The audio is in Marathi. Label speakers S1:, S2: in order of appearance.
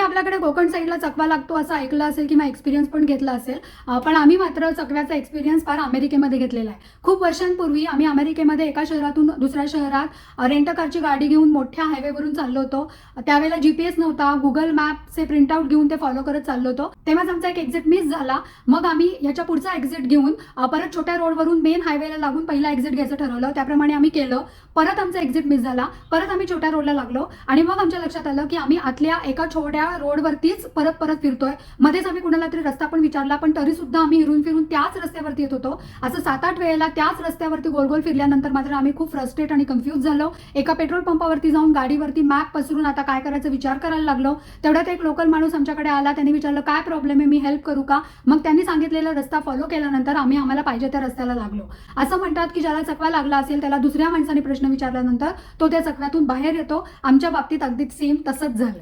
S1: आपल्याकडे कोकण साईडला चकवा लागतो असं ऐकलं असेल किंवा एक्सपिरियन्स पण घेतला असेल, पण आम्ही मात्र चकव्याचा एक्सपिरियन्स फार अमेरिकेमध्ये घेतलेला आहे. खूप वर्षांपूर्वी आम्ही अमेरिकेमध्ये एका शहरातून दुसऱ्या शहरात रेंट कारची गाडी घेऊन मोठ्या हायवेवरून चाललो होतो. त्यावेळेला GPS नव्हता, गुगल मॅपचे प्रिंटआउट घेऊन ते फॉलो करत चाललो होतो. तेव्हाच आमचा एक एक्झिट मिस झाला. मग आम्ही ह्याच्या पुढचा एक्झिट घेऊन परत छोट्या रोडवरून मेन हायवेला लागून पहिला एक्झिट घ्यायचं ठरवलं. त्याप्रमाणे आम्ही केलं. परत आमचा एक्झिट मिस झाला. परत आम्ही छोट्या रोडला लागलो आणि मग आमच्या लक्षात आलं की आम्ही आतल्या एका छोट्या रोडवरतीच परत फिरतोय. मध्येच आम्ही कुणाला तरी रस्ता पण विचारला, पण तरी सुद्धा आम्ही हिरून फिरून त्याच रस्त्यावरती येत होतो. असं 7-8 वेळेला त्याच रस्त्यावरती गोल फिरल्यानंतर मात्र आम्ही खूप फ्रस्ट्रेट आणि कन्फ्यूज झालो. एका पेट्रोल पंपावरती जाऊन गाडीवरती मॅप पसरून आता काय करायचं विचार करायला लागलो. तेवढ्यात एक लोकल माणूस आमच्याकडे आला. त्यांनी विचारलं, काय प्रॉब्लेम आहे, मी हेल्प करू का? मग त्यांनी सांगितलेला रस्ता फॉलो केल्यानंतर आम्ही आम्हाला पाहिजे त्या रस्त्याला लागलो. असं म्हणतात की ज्याला चकवा लागला असेल त्याला दुसऱ्या माणसाने प्रश्न विचारल्यानंतर तो त्या चकव्यातून बाहेर येतो. आमच्या बाबतीत अगदी सेम तसंच झालं.